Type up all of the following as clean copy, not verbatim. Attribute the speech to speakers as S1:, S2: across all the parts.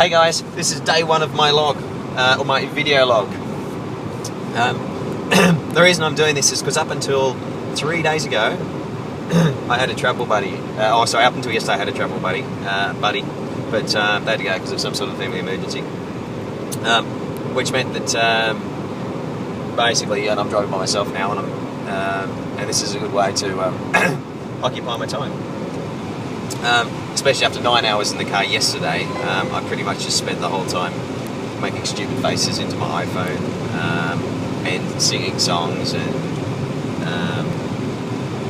S1: Hey guys, this is day one of my log, or my video log. The reason I'm doing this is because up until 3 days ago, I had a travel buddy. Up until yesterday I had a travel buddy, but they had to go because of some sort of family emergency. Which meant that basically, and I'm driving by myself now, and this is a good way to occupy my time. Especially after 9 hours in the car yesterday, I pretty much just spent the whole time making stupid faces into my iPhone and singing songs and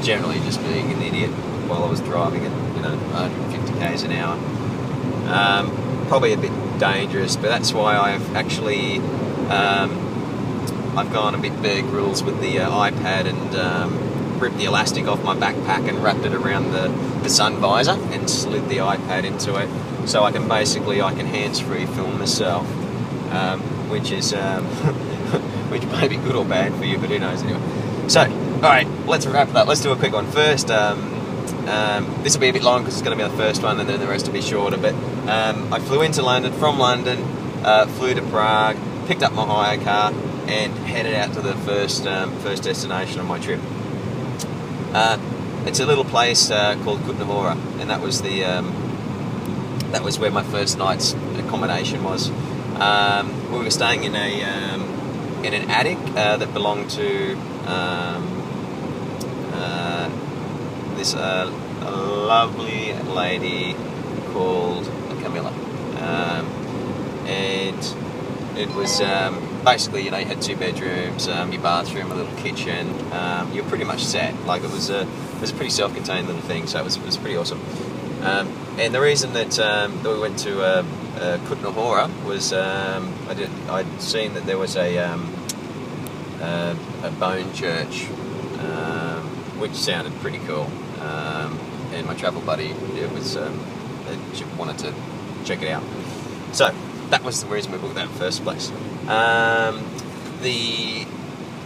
S1: generally just being an idiot while I was driving at 150 k's an hour. Probably a bit dangerous, but that's why I've actually I've gone a bit Bear Grylls with the iPad and ripped the elastic off my backpack and wrapped it around the sun visor and slid the iPad into it, so I can hands-free film myself, which is which may be good or bad for you, but who knows anyway. So, alright, let's wrap it up. Let's do a quick one first. This will be a bit long because it's going to be the first one and then the rest will be shorter, but I flew into London, from London, flew to Prague, picked up my hire car and headed out to the first destination on my trip. It's a little place called Kutna, and that was where my first night's accommodation was. We were staying in an attic that belonged to this lovely lady called Camilla, and it was basically, you had 2 bedrooms, your bathroom, a little kitchen. You're pretty much set. Like, it was a pretty self-contained little thing, so it was pretty awesome. And the reason that we went to Kutna was I'd seen that there was a bone church, which sounded pretty cool. And my travel buddy wanted to check it out. So that was the reason we booked that in the first place. The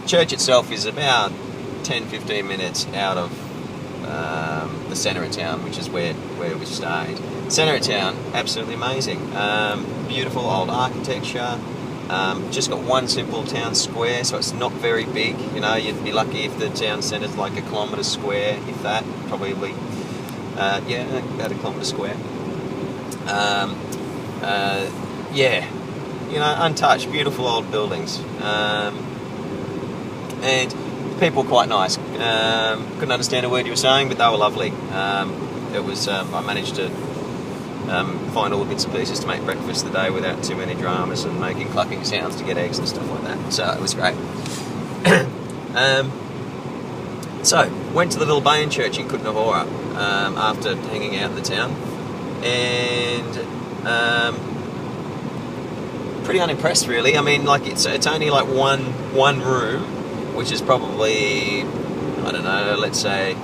S1: church itself is about 10-15 minutes out of the centre of town, which is where we stayed. Centre of town, absolutely amazing. Beautiful old architecture. Just got one simple town square, so it's not very big. You'd be lucky if the town centre's like 1 kilometre square, if that. Probably, yeah, about 1 kilometre square. Yeah, untouched, beautiful old buildings, and the people were quite nice. Couldn't understand a word you were saying, but they were lovely. It was I managed to find all the bits and pieces to make breakfast the day without too many dramas and making clucking sounds to get eggs and stuff like that. So it was great. So went to the little Bone church in Kutna after hanging out in the town, and pretty unimpressed, really. I mean, like, it's only like one room, which is probably, I don't know, let's say,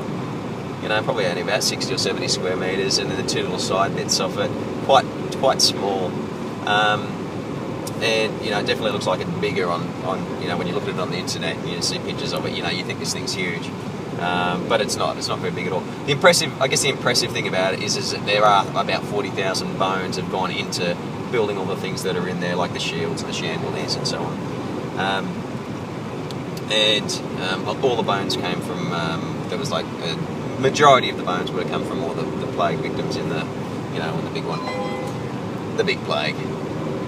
S1: probably only about 60 or 70 square metres, and then the 2 little side bits of it, quite small. And it definitely looks like it's bigger on when you look at it on the internet and you see pictures of it, you think this thing's huge. But it's not very big at all. I guess the impressive thing about it is that there are about 40,000 bones have gone into building all the things that are in there, like the shields and the chandeliers and so on. All the bones came from, there was like a majority of the bones would have come from all the plague victims in the, in the big one, the big plague.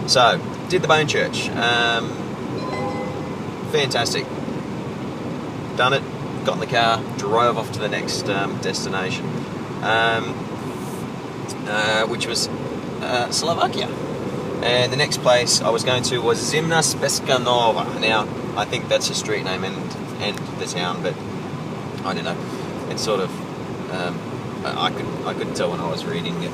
S1: So, did the Bone Church. Fantastic. Done it. Got in the car, drove off to the next destination, which was Slovakia. And the next place I was going to was Zimna Speskanova. Now, I think that's a street name and the town, but I don't know. It's sort of, I couldn't tell when I was reading it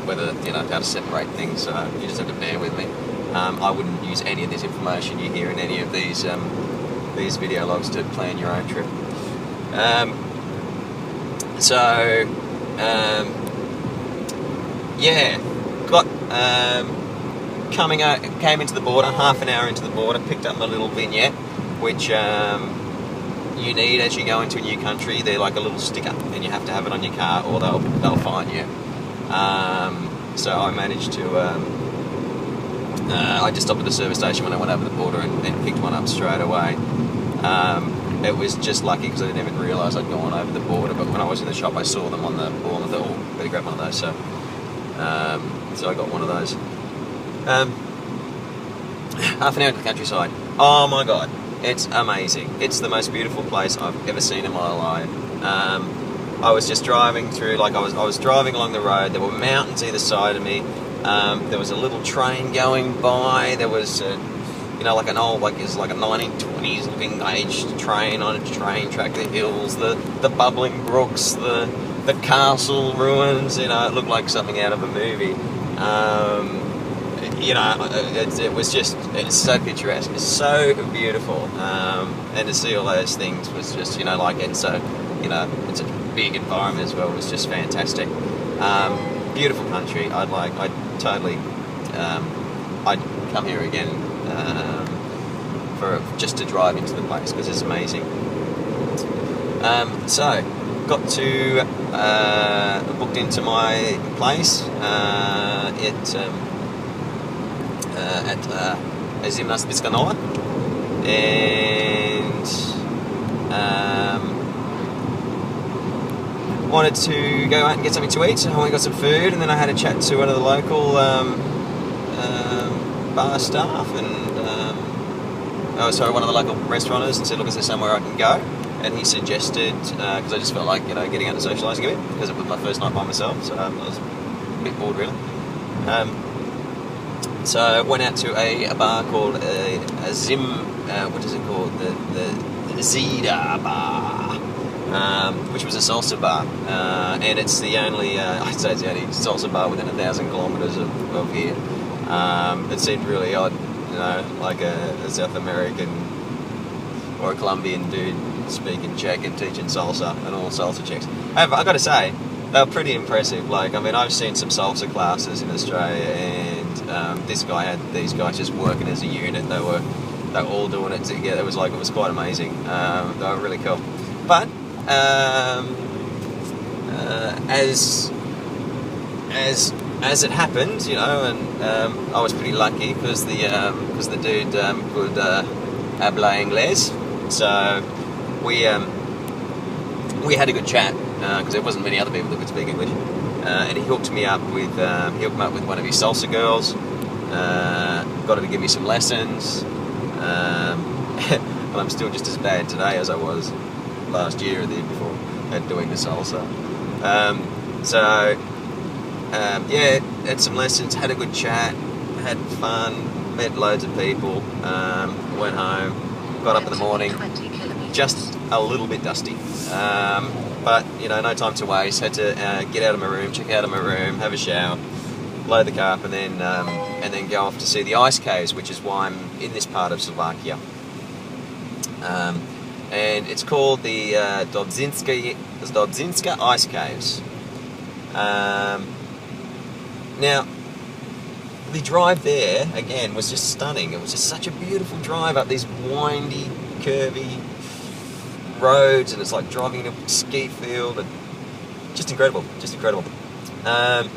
S1: whether, how to separate things, so you just have to bear with me. I wouldn't use any of this information you hear in any of these video logs to plan your own trip. Yeah, got came into the border, half an hour into the border, picked up my little vignette, which you need as you go into a new country. They're like a little sticker, and you have to have it on your car, or they'll fine you. So I managed to. I just stopped at the service station when I went over the border and picked one up straight away. It was just lucky because I didn't even realise I'd gone over the border. But when I was in the shop, I saw them on the oh, better grab one of those. So I got one of those. Half an hour to the countryside. Oh my god, it's amazing. It's the most beautiful place I've ever seen in my life. I was just driving through, like I was driving along the road. There were mountains either side of me. There was a little train going by. There was, like an old, it's like a 1920s looking aged train on a train track. The hills, the bubbling brooks, the castle ruins. It looked like something out of a movie. It's so picturesque. It's so beautiful. And to see all those things was just, it's a big environment as well. It was just fantastic. Beautiful country. I'd come here again just to drive into the place because it's amazing. So got to booked into my place at Zimnas Biskanova, and wanted to go out and get something to eat, so I went and got some food, and then I had a chat to one of the local bar staff, and one of the local restaurateurs, and said, look, is there somewhere I can go? And he suggested, because I just felt like, getting out and socialising a bit, because it was my first night by myself, so I was a bit bored really. So I went out to a bar called a Zim, what is it called? The Zida Bar. Which was a salsa bar, and it's the only, I'd say it's the only salsa bar within 1,000 kilometres of here. It seemed really odd, like a South American or a Colombian dude speaking Czech and teaching salsa, and all salsa Czechs. However, I've got to say, they were pretty impressive. I've seen some salsa classes in Australia, and this guy had these guys just working as a unit. They were all doing it together. It was quite amazing. They were really cool. But as it happened, and I was pretty lucky because the dude could habla inglés, so we had a good chat because there wasn't many other people that could speak English, and he hooked me up with one of his salsa girls, got her to give me some lessons, and I'm still just as bad today as I was last year or the year before at doing the salsa. Had some lessons, had a good chat, had fun, met loads of people, went home, got up in the morning, just a little bit dusty. But, no time to waste, had to get out of my room, check out of my room, have a shower, load the car up, and then go off to see the ice caves, which is why I'm in this part of Slovakia. And it's called the Dodzinska Ice Caves. Now, the drive there, again, was just stunning. It was just such a beautiful drive up these windy, curvy roads, and it's like driving in a ski field, and just incredible. And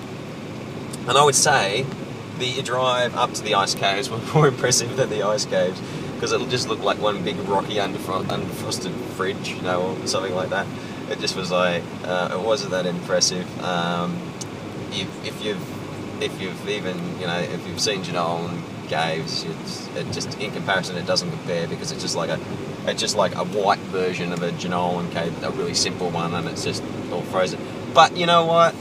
S1: I would say the drive up to the ice caves was more impressive than the ice caves, because it just looked like one big rocky unfrosted fridge, or something like that. It just was it wasn't that impressive. If you've seen Genolan Caves, it just in comparison it doesn't compare, because it's just like a white version of a Genolan Cave, a really simple one, and it's just all frozen. But you know what?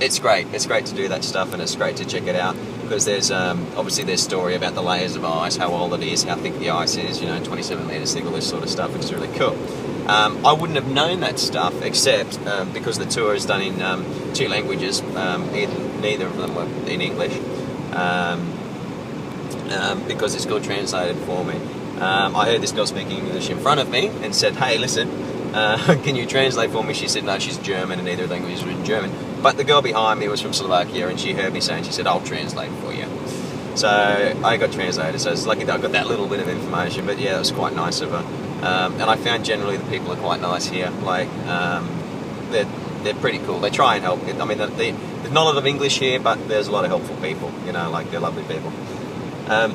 S1: It's great. It's great to do that stuff, and it's great to check it out, because there's obviously there's story about the layers of ice, how old it is, how thick the ice is, 27 metres thick, all this sort of stuff, which is really cool. I wouldn't have known that stuff except because the tour is done in 2 languages. Neither of them were in English, because it's got translated for me. I heard this girl speaking English in front of me and said, "Hey, listen, can you translate for me?" She said, "No, she's German, and neither language was in German." But the girl behind me was from Slovakia, and she heard me saying, she said, "I'll translate for you." So I got translated, so it's lucky that I got that little bit of information, but yeah, it was quite nice of her. And I found generally the people are quite nice here. they're pretty cool. They try and help. I mean, there's not a lot of English here, but there's a lot of helpful people. You know, like they're lovely people. I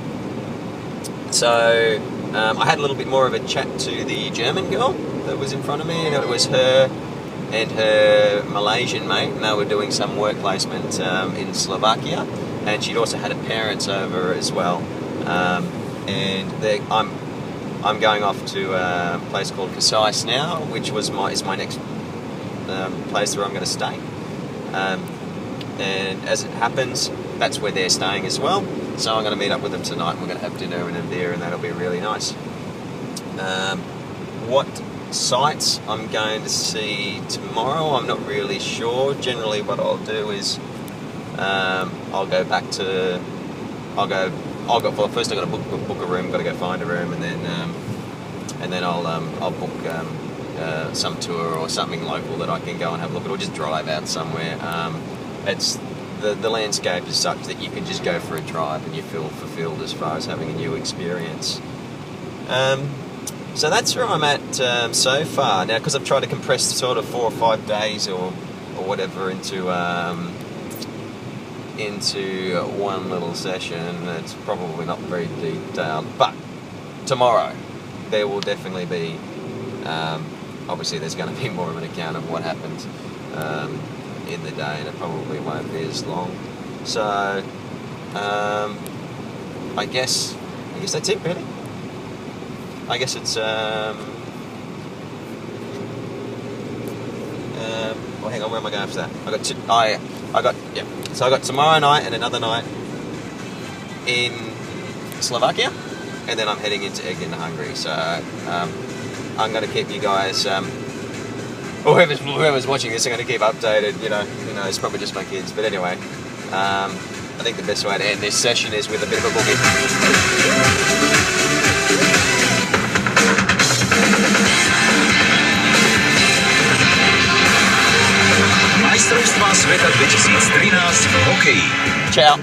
S1: had a little bit more of a chat to the German girl that was in front of me, and it was her and her Malaysian mate, and they were doing some work placement in Slovakia, and she'd also had her parents over as well. I'm going off to a place called Casais now, which is my next place where I'm going to stay. And as it happens, that's where they're staying as well. So I'm going to meet up with them tonight, and we're going to have dinner and there, and that'll be really nice. What sites I'm going to see tomorrow, I'm not really sure. Generally, what I'll do is I'll go back to. Well, first I've got to book a room. Got to go find a room, and then I'll book some tour or something local that I can go and have a look at, or just drive out somewhere. It's the landscape is such that you can just go for a drive and you feel fulfilled as far as having a new experience. So that's where I'm at so far. Now, because I've tried to compress sort of 4 or 5 days or whatever into one little session, it's probably not very detailed. But tomorrow there will definitely be. Obviously, there's going to be more of an account of what happened in the day, and it probably won't be as long. So, I guess that's it, really. I guess it's well, hang on, where am I going after that? So I got tomorrow night and another night in Slovakia, and then I'm heading into Egg in Hungary. So I'm going to keep you guys, whoever's watching this, I'm going to keep updated. You know, it's probably just my kids, but anyway, I think the best way to end this session is with a bit of a boogie.
S2: Majstrovstvá sveta 2013 v hokeji.
S1: Ciao.